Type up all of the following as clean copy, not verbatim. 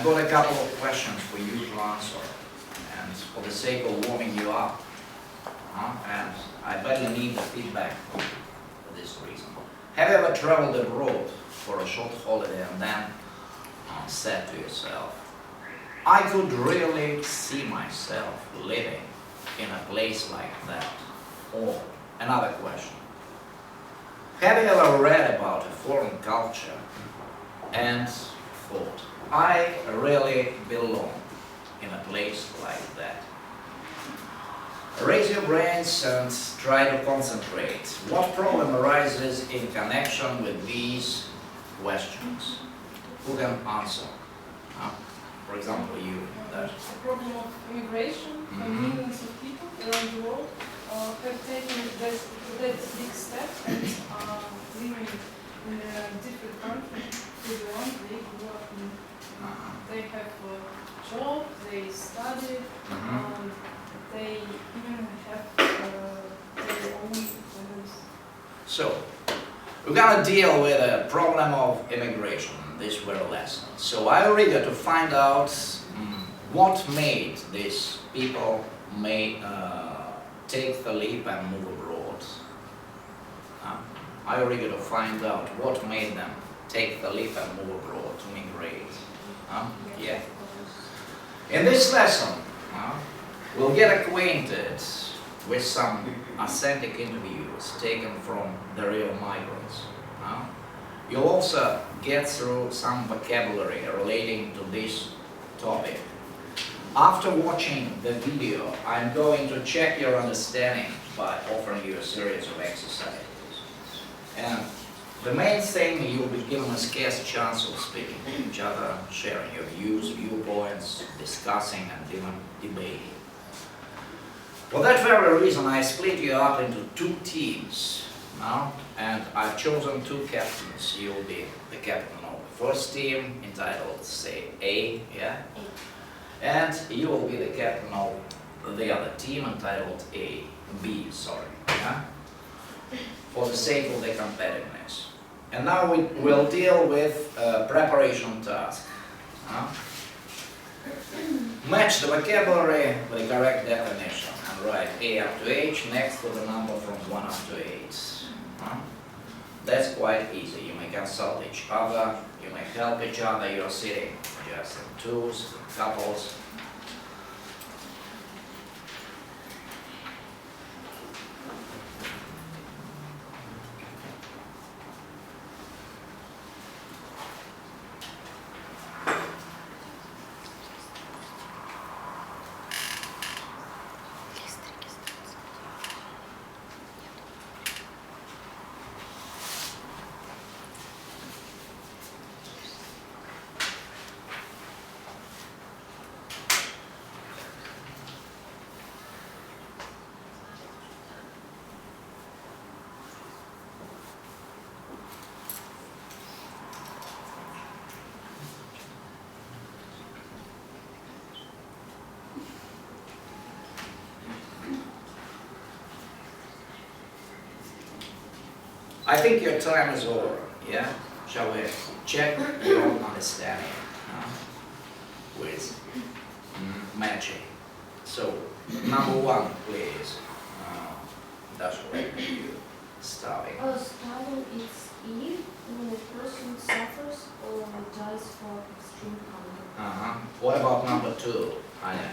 I've got a couple of questions for you to answer, and for the sake of warming you up, and I badly need the feedback for this reason. Have you ever traveled abroad for a short holiday and then said to yourself, I could really see myself living in a place like that? Or another question, have you ever read about a foreign culture and thought, I really belong in a place like that? Raise your brains and try to concentrate. What problem arises in connection with these questions? Who can answer? For example, you. The problem of immigration, millions of people around the world have taken that big step and are living in a different country to the one they grew up in. They have a job, they study, they even have their own families. So, we're going to deal with a problem of immigration in this very lesson. So I'm eager to find out what made these people take the leap and move abroad. I'm eager to find out what made them take the leap and move abroad to migrate. Yeah. In this lesson, we'll get acquainted with some authentic interviews taken from the real migrants. You'll also get through some vocabulary relating to this topic. After watching the video, I'm going to check your understanding by offering you a series of exercises. And the main thing, you'll be given a scarce chance of speaking to each other, sharing your views, viewpoints, discussing and even debating. For that very reason, I split you up into two teams now, and I've chosen two captains. You'll be the captain of the first team, entitled, say, A, yeah? And you will be the captain of the other team, entitled B, sorry, yeah? For the sake of the competitiveness. And now we will deal with a preparation task. Match the vocabulary with the correct definition and write A up to H next to the number from 1 up to 8. That's quite easy. You may consult each other, you may help each other. You're sitting just in twos, couples. I think your time is over, yeah? Shall we check your own understanding with matching? So, number one, please. Dasha, where are you starting? Starting is if when a person suffers or dies for extreme hunger. What about number two, Anya?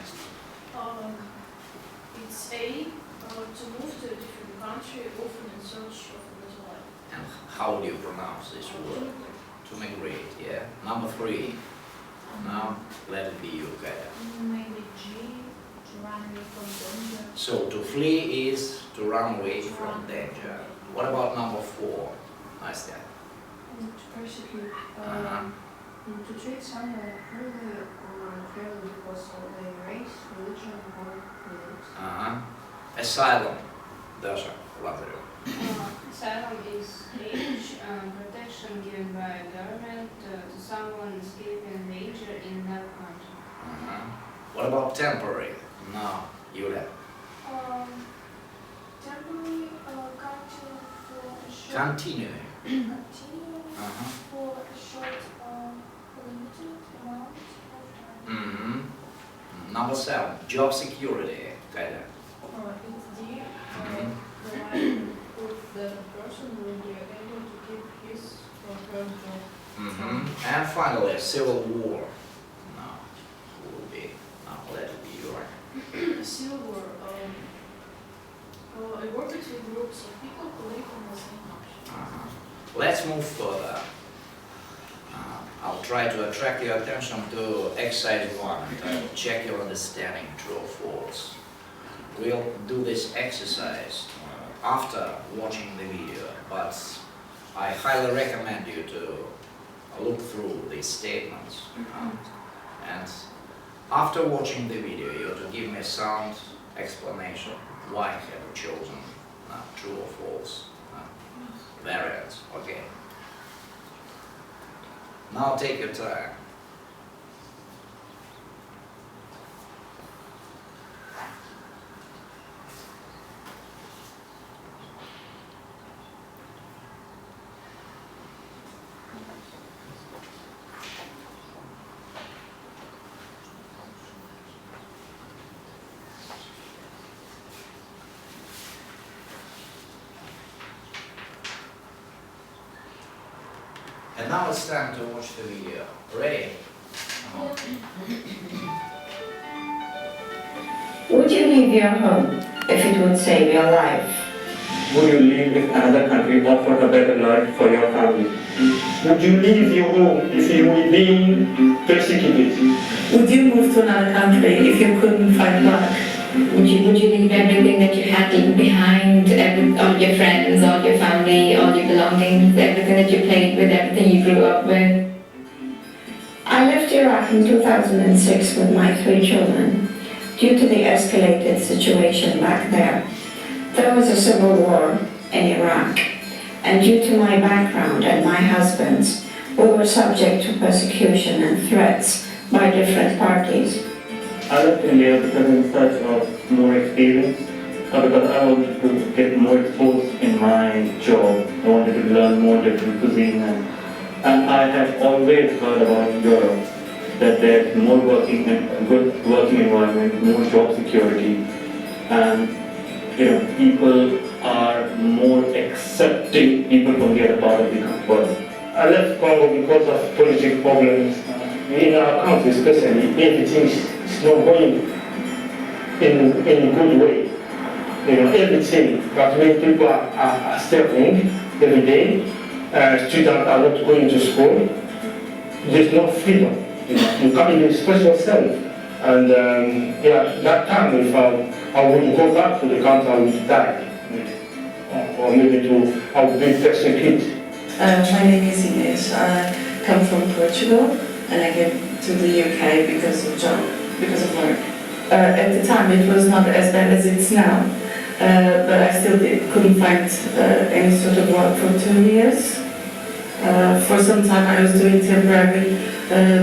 It's A, to move to a different country, often in search of a better life. And how do you pronounce this word? To migrate, yeah? Number three. Now, let it be you, Kaya. Maybe G, to run away from danger. So, to flee is to run away from danger. What about number four, Nastya? To persecute. To treat someone cruelly or unfairly because of their race, religion, or beliefs. Asylum, Dasha, Lazarev. Asylum is age, protection given by a government to someone escaping danger in another country. What about temporary? No, Yulia. Temporary continue for a short. Continuing. Continue for a short limited amount of Number 7, job security. Kaida. It's D. The line proof that a person will be able to keep his or her job. And finally, civil war. Now, will be, now let it be your. Civil war. I work with groups of people who live in the same country. Let's move further. I'll try to attract your attention to exercise 1 and I will check your understanding, true or false. We'll do this exercise after watching the video, but I highly recommend you to look through these statements. And after watching the video, you have to give me a sound explanation. Why have you chosen true or false variants? Okay. Now take your time. And now it's time to watch the video. Ready? Would you leave your home if it would save your life? Would you live in another country offer a better life for your family? Would you leave your home if you were being persecuted? Would you move to another country if you couldn't find work? Would you leave everything that you had behind, all your friends, all your family, all your belongings, everything that you played with, everything you grew up with? I left Iraq in 2006 with my 3 children due to the escalated situation back there. There was a civil war in Iraq, and due to my background and my husband's, we were subject to persecution and threats by different parties. I left India because in search of more experience, because I wanted to get more exposed in my job. I wanted to learn more different cuisine, and I have always heard about Europe, that there's more good working environment, more job security, and people are more accepting people from the other part of the world. I left Congo because of political problems. In our country especially, everything is not going in a good way. Everything that many people are suffering every day. Students are not going to school. There's no freedom. You can't even express yourself. And that time if I would go back to the country, I would die. Or maybe I would be persecuted. My name is Ines. I come from Portugal and I came to the UK because of job, because of work. At the time it was not as bad as it's now, but I still couldn't find any sort of work for 2 years. For some time I was doing temporary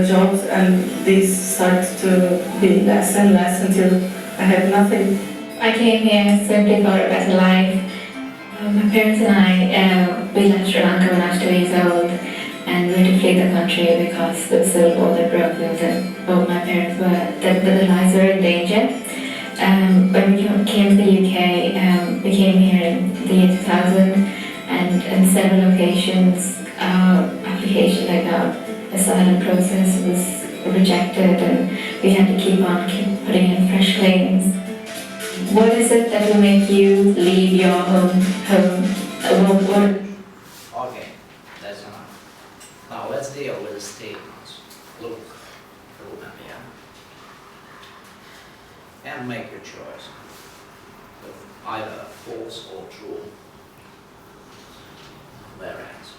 jobs, and these started to be less and less until I had nothing. I came here simply for a better life. My parents and I, we left Sri Lanka when I was 2 years old, and we had to flee the country because the civil war that broke loose, and both my parents their lives were in danger. When we came to the UK, we came here in the year 2000, and in several occasions our application, like our asylum process, was rejected, and we had to keep putting in fresh claims. What is it that will make you leave your home? Okay, that's enough. Now let's deal with the statements. Look through them, and make your choice of either false or true variants.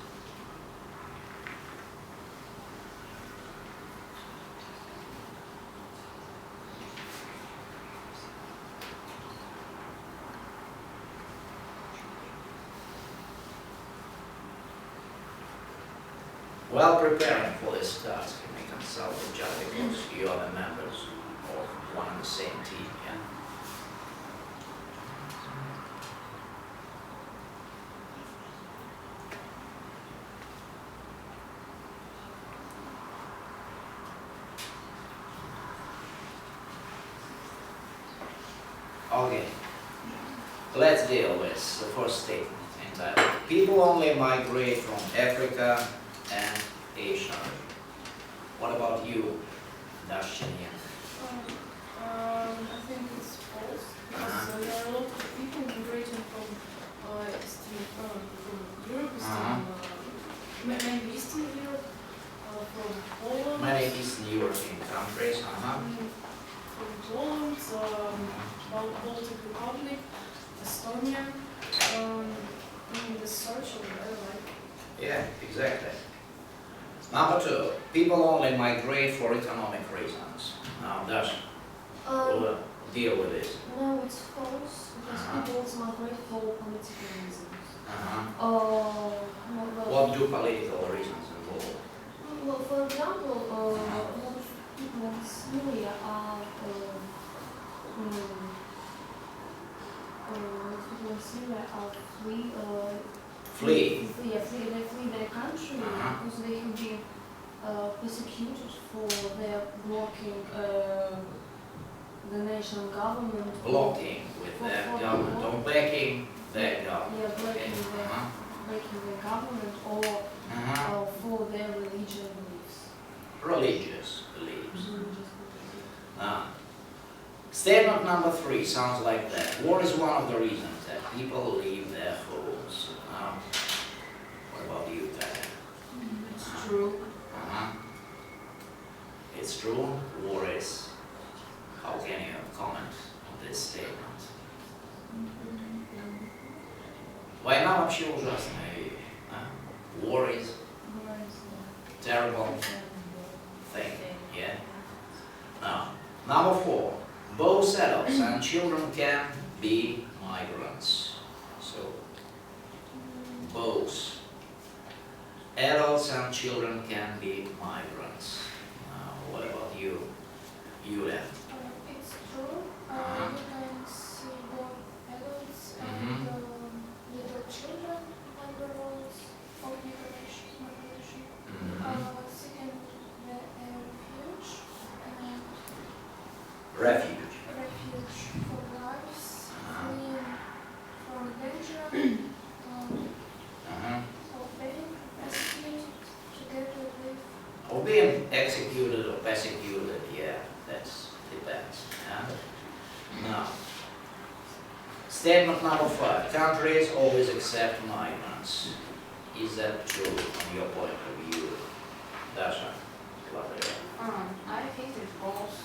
While preparing for this task, you may consult the judge because you are the members of one and the same team, Okay. Let's deal with the first statement entitled, people only migrate from Africa and Asia. What about you, Dashchanya? I think it's false, because there are a lot of people migrating from Europe, maybe Eastern Europe, from Poland. Many Eastern European countries, From Poland, Baltic Republic, Estonia, in the search of better life. Yeah, exactly. Number two, people only migrate for economic reasons. Now, Dash, we'll deal with this. No, it's false, because people also migrate for political reasons. What do political reasons involve? Well, for example, a lot of people in Syria are they flee their country because they have been persecuted for their blocking the national government. Blocking with their government, or backing their government. Yeah, backing their government, or for their religious beliefs. Religious beliefs. Statement number 3 sounds like that. War is one of the reasons that people leave their homes. What about you, Dad? It's true. It's true. War is. How can you comment on this statement? Война вообще ужасная вещь. War is terrible thing. Yeah. Now, number 4. Both adults and children can be migrants. So, both adults and children can be migrants. What about you, Yulia? It's true. You can see both adults and little children migrants of migration. Second, Refuge. Refuge for lives, fleeing from danger, or being persecuted together with. Or being executed or persecuted, yeah, that depends. Now, statement number 5. Countries always accept migrants. Is that true from your point of view, Dasha? I think it's false,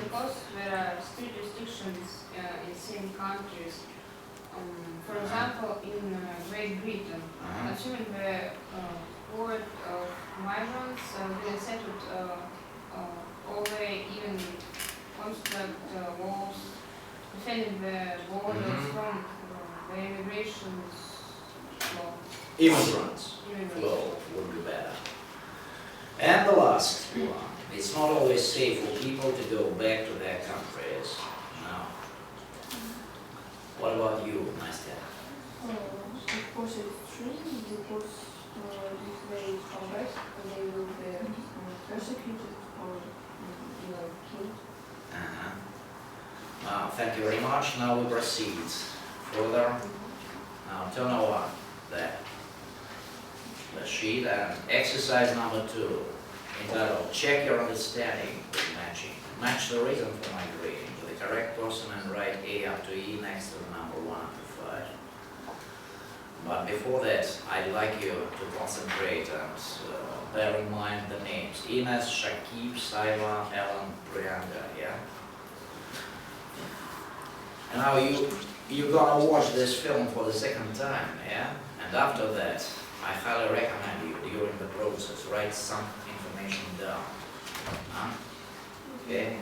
because there are still restrictions in same countries. For example, in Great Britain, assuming the word of migrants being settled all the way, even constant walls defending the borders from the immigration flow. Immigrants flow would be better. And the last one. It's not always safe for people to go back to their countries. No. What about you, Nastya? Of course it's true, because if they come back, they will be persecuted or killed. Thank you very much. Now we proceed further. Now turn over the sheet and exercise number 2. Entitled, check your understanding with matching. Match the reason for migrating to the correct person and write A up to E next to the number 1 up to 5. But before that, I'd like you to concentrate and bear in mind the names. Ines, Shakib, Saiva, Ellen, Priyanka, yeah? And now you're gonna watch this film for the second time, yeah? And after that, I highly recommend you during the process, write some information down. Okay?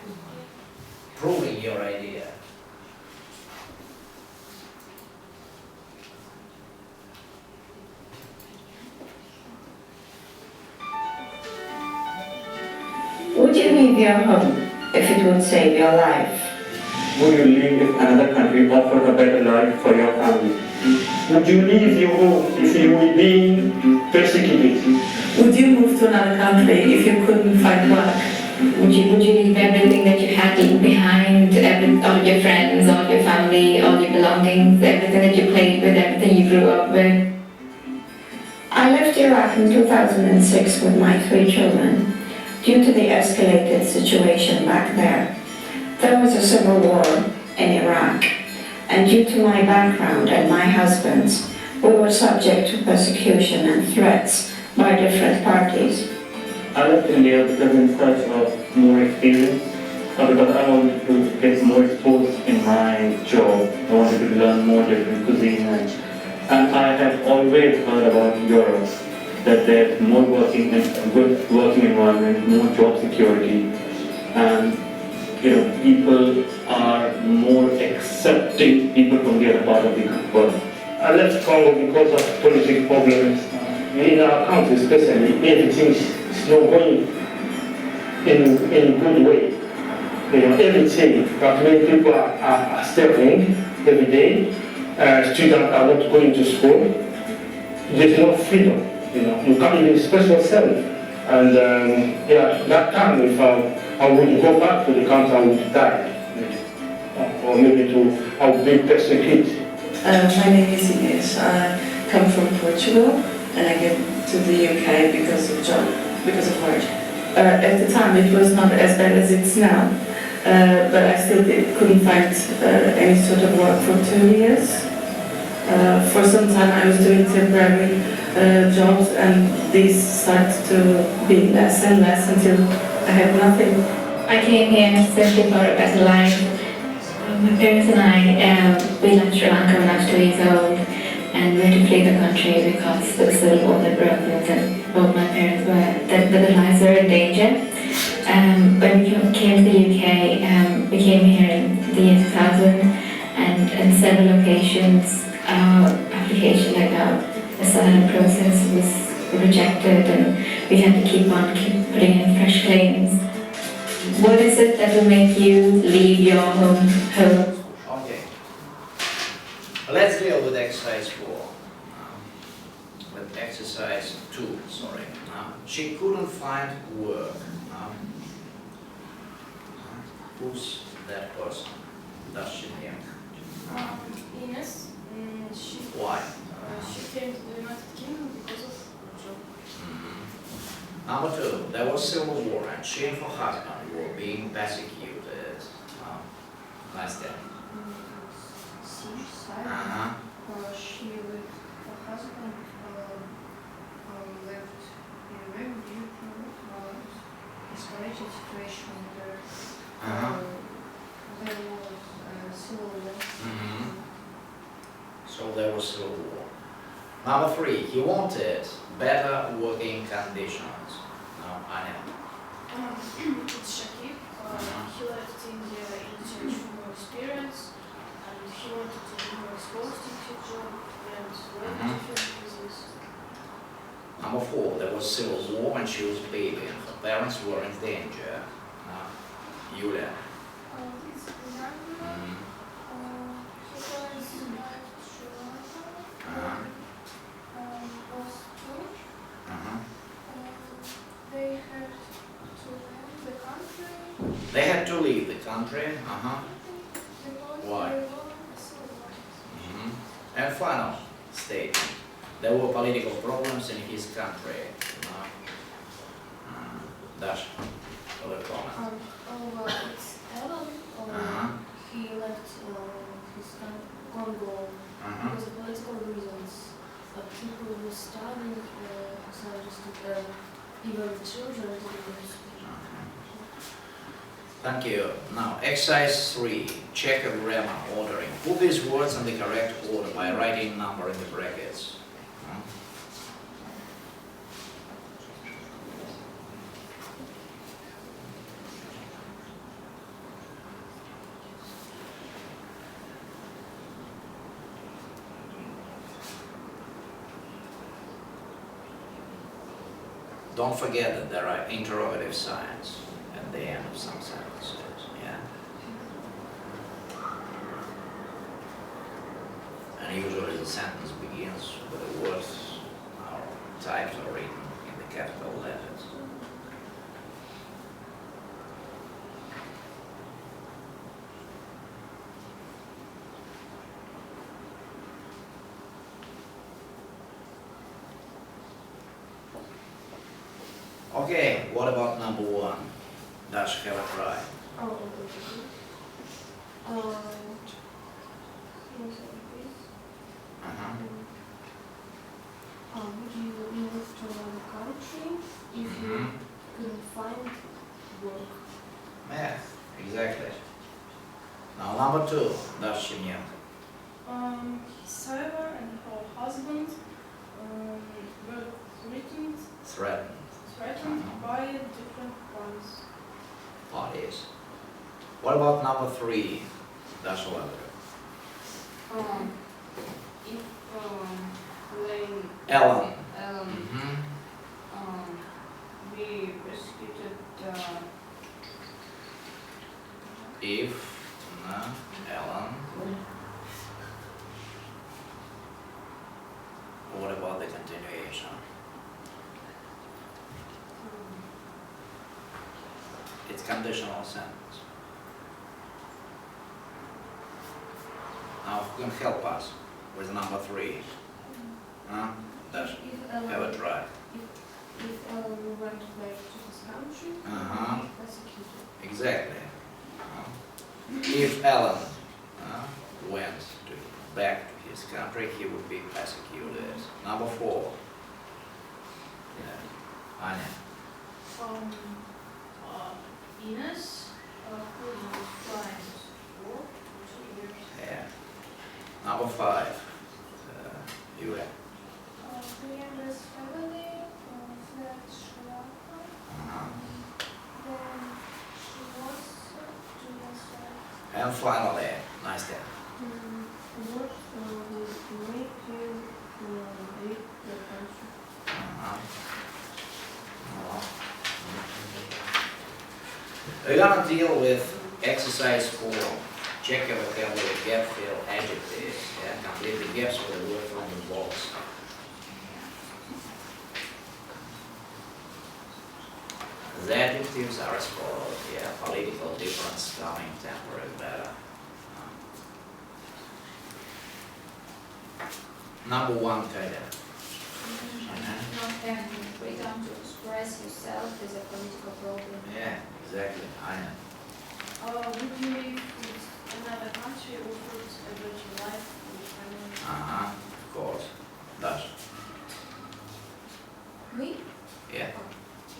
Proving your idea. Would you leave your home if it would save your life? Would you leave if another country offered a better life for your family? Would you leave your home if you were being persecuted? Would you move to another country if you couldn't find work? Would you leave everything that you had behind, all your friends, all your family, all your belongings, everything that you played with, everything you grew up with? I left Iraq in 2006 with my 3 children due to the escalated situation back there. There was a civil war in Iraq, and due to my background and my husband's, we were subject to persecution and threats by different parties. I left India because in search of more experience, because I wanted to get more exposed in my job. I wanted to learn more different cuisine, and I have always heard about Europe, that there's more working and good working environment, more job security, and people are more accepting people from the other part of the world. I left Congo because of political problems. In our country especially, everything is not going in a good way. Everything, but many people are suffering every day. Students are not going to school. There's no freedom. You can't even express yourself. And that time if I would go back to the country, I would die. Or maybe I would be persecuted. My name is Ines. I come from Portugal and I came to the UK because of job, because of work. At the time it was not as bad as it's now, but I still couldn't find any sort of work for 2 years. For some time I was doing temporary jobs, and these started to be less and less until I had nothing. I came here simply for a better life. My parents and I, we left Sri Lanka when I was 2 years old, and we had to flee the country because the civil war had broken out, and both my parents were, their lives were in danger. When we came to the UK, we came here in the year 2000, and in several occasions, our application, like our asylum process, was rejected, and we had to keep putting in fresh claims. What is it that will make you leave your home? Okay. Let's deal with exercise 4. With exercise 2, sorry. She couldn't find work. Who's that person? Does she think? Ines, she Why? she came to the United Kingdom because of job. Number 2, there was civil war, and she and her husband were being persecuted. Nice day. Side. She with her husband left in a refugee camp. Escalated situation there. There was civil war. So there was civil war. Number 3, he wanted better working conditions. Anya. It's Shakib. He left India in search for more experience, and he wanted to be more exposed to his job and learn different business. Number 4, there was civil war when she was a baby and her parents were in danger. Yulia. It's Remember, he was in Sri Lanka, was 2. They had to leave the country. They had to leave the country. Because Why? they were civil war. And final statement. There were political problems in his country. Dash, other comment. It's Adam. He left his Congo because of political reasons. People were starving, so just even children didn't speak. Thank you. Now, exercise 3, check a grammar ordering. Put these words in the correct order by writing number in the brackets. Don't forget that there are interrogative signs at the end of some sentences. Yeah. And usually the sentence begins with the words or types are written in the capital letters. Okay, what about number 1? Dash, have a try. Oh, okay. Uh-huh. Would you move to another country if you couldn't find work? Yeah, exactly. Now number 2, Dash, нет. Sarah and her husband were threatened by different Parties. What about number 3, Dash, If Lane Ellen. we persecuted If Ellen. What about the continuation? It's conditional sentence. Now, who can help us with number 3? Dash, have a try. If Ellen went back to his country, he would be persecuted. Exactly. If Alan went back to his country, he would be persecuted. Number 4. Yeah. Anya. Ines, who was trying to work for 2 years. Yeah. Number 5. Yulia. His family fled Sri Lanka. Then she was to And finally, nice day. what would make you leave the country? We're gonna deal with exercise 4. Check your vocabulary, gap fill, adjectives. Yeah, complete the gaps with the word from the box. The adjectives are as follows. Yeah, political difference, coming, temporary, better. Number 1, Kaida. Not having freedom to express yourself is a political problem. Yeah, exactly. I know. Would you live in another country or would a better life with family? Of course. Dash. Me? Yeah.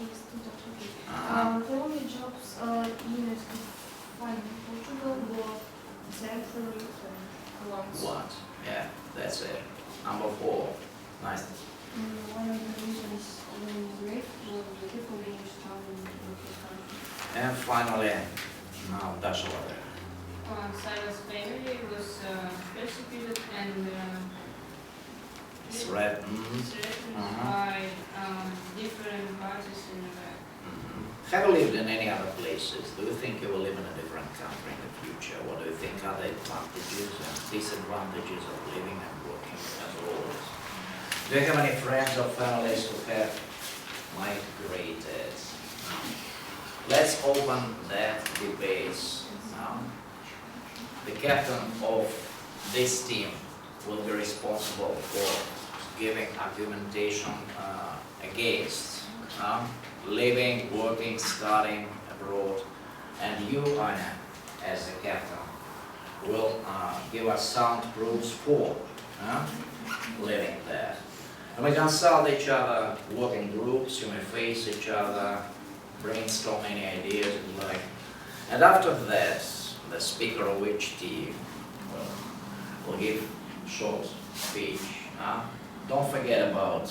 Yes, totally. Uh-huh. The only jobs units could find in Portugal were temporary ones. What? Yeah, that's it. Number 4. Nice. One of the reasons when we left was the people being started in the country. And finally, now Dash over. Sarah's family was persecuted and Threatened. by different parties in the Have you lived in any other places? Do you think you will live in a different country in the future? What do you think are the advantages and disadvantages of living and working abroad? Do you have any friends or families who have migrated? Let's open that debate now. The captain of this team will be responsible for giving argumentation against living, working, studying abroad, and you, Anya, as the captain, will give us sound proofs for living there. And we consult each other, work in groups, you may face each other, brainstorm any ideas you like. And after that, the speaker of which team will give a short speech. Don't forget about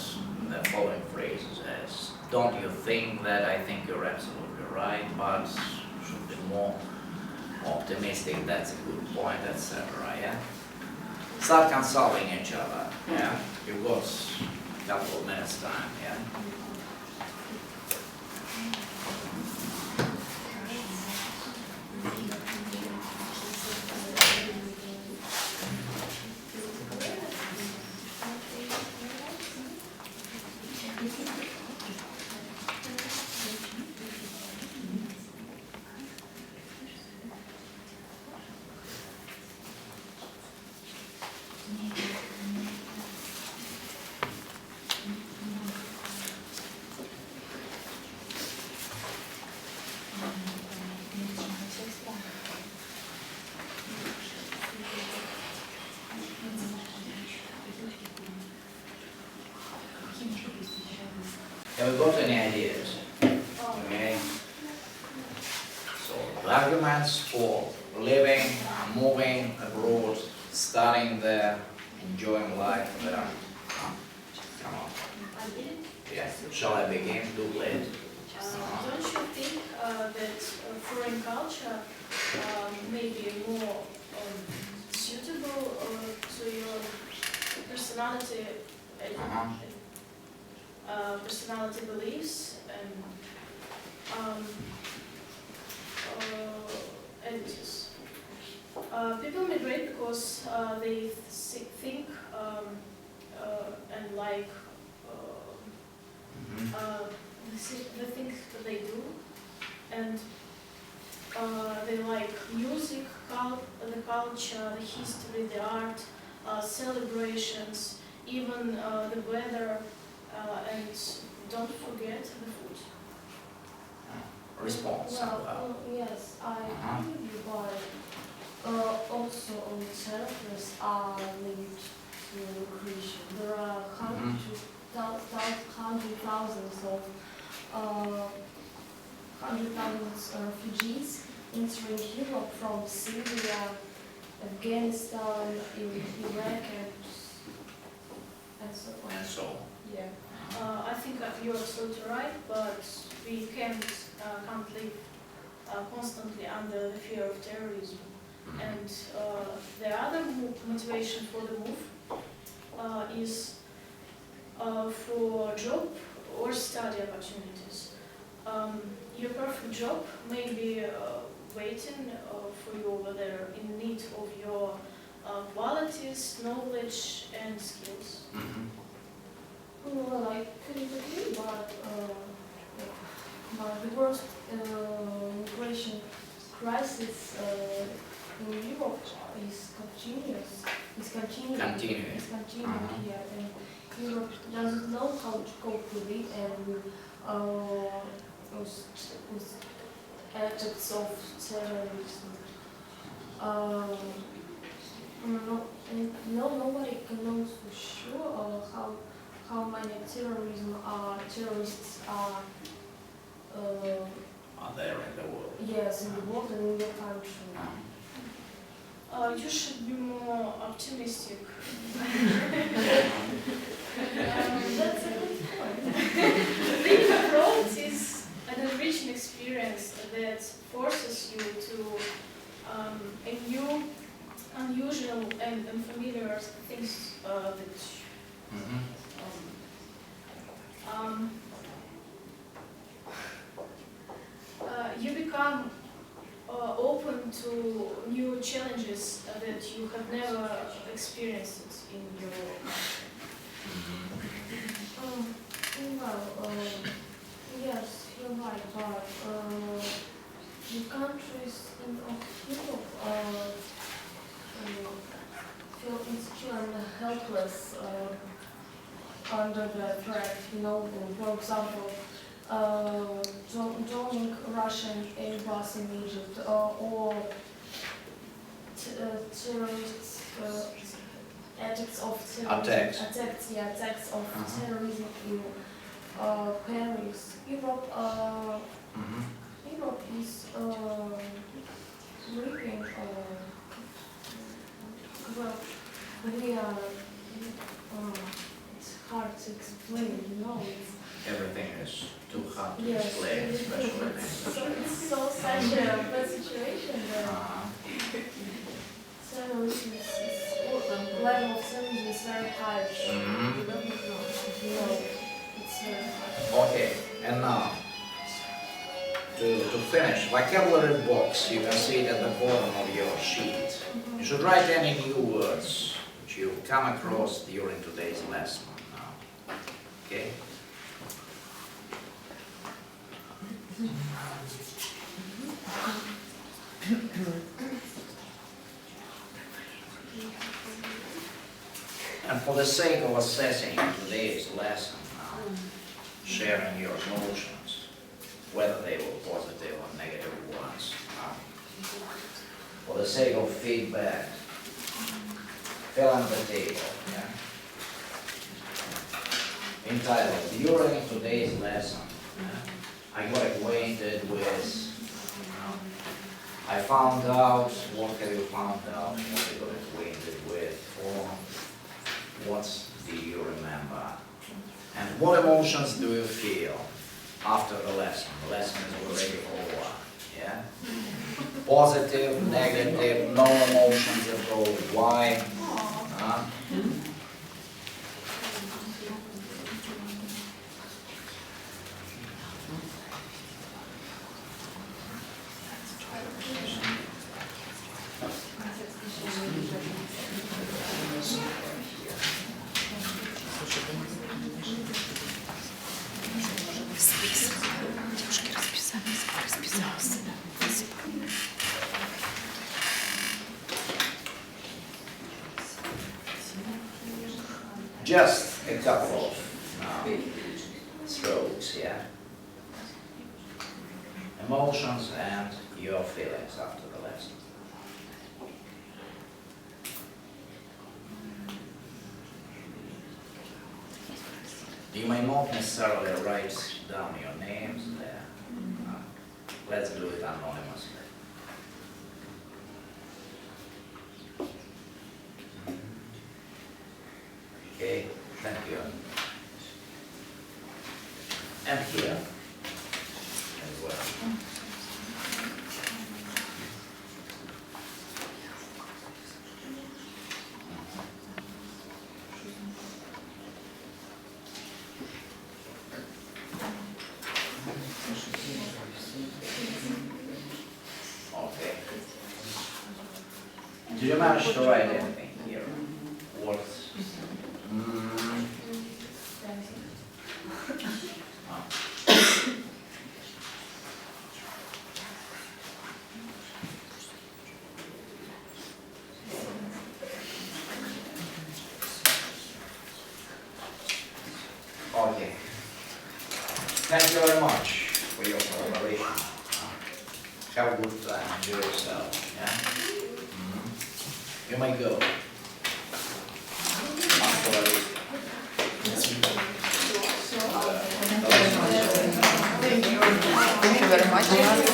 the following phrases as, don't you think that, I think you're absolutely right, but should be more optimistic, that's a good point, etc. Yeah? Start consulting each other. Yeah? You've got a couple of minutes time. Yeah? Have you got any ideas? Okay. So the arguments for living, moving abroad, studying there, enjoying life there. Come on. Yeah. Shall I begin? Do it. Don't you think that foreign culture may be more suitable to your personality, personality beliefs and attitudes? People migrate because they think and like the things that they do, and they like music, the culture, the history, the art, celebrations, even the weather, and don't forget the food. Response. Yes, I agree with you, but also on the surface are linked to migration. There are hundreds of refugees entering Europe from Syria, Afghanistan, Iraq, and so on. And so. Yeah, I think you're absolutely right, but we can't live constantly under the fear of terrorism. And the other motivation for the move is for job or study opportunities. Your perfect job may be waiting for you over there in need of your qualities, knowledge, and skills. Well, I couldn't agree, but the worst migration crisis in Europe is continuous. It's continuing here, and Europe doesn't know how to cope with it, and with acts of terrorism. Nobody can know for sure how many terrorists are there in the world. Yes, in the world and in your country. You should be more optimistic. That's a good point. Living abroad is an enriching experience that forces you to a new, unusual, and unfamiliar things you become open to new challenges that you have never experienced in your country. Yes, you're right, but the countries of Europe feel insecure and helpless under the threat, for example, joining Russian airbus in Egypt, or terrorists, attacks of terrorism, attacks of terrorism in Paris. Europe is reaping. Well, we are. It's hard to explain, Everything is too hard to Yes, explain, especially in English. It's such a bad situation that terrorism level of terrorism is very high. It's very high. Okay, and now, to finish, vocabulary box, you can see it at the bottom of your sheet. You should write any new words which you come across during today's lesson now. Okay? And for the sake of assessing today's lesson now, sharing your emotions, whether they were positive or negative ones, for the sake of feedback, fill in the table. Yeah? entitled, during today's lesson, I got acquainted with, I found out, what have you found out, what you got acquainted with, or what do you remember? And what emotions do you feel after the lesson? The lesson is already over, yeah? Positive, negative, no emotions at all. Why? Just a couple of strokes, yeah? Emotions and your feelings after the lesson. You may not necessarily write down your names there. Let's do it anonymously. Okay, thank you. And here as well. Okay. Did you manage to write anything here? What? Okay. Thank you very much for your cooperation. Have a good time. Enjoy yourself. Yeah? You may go. Hasta la vista. Thank you very much.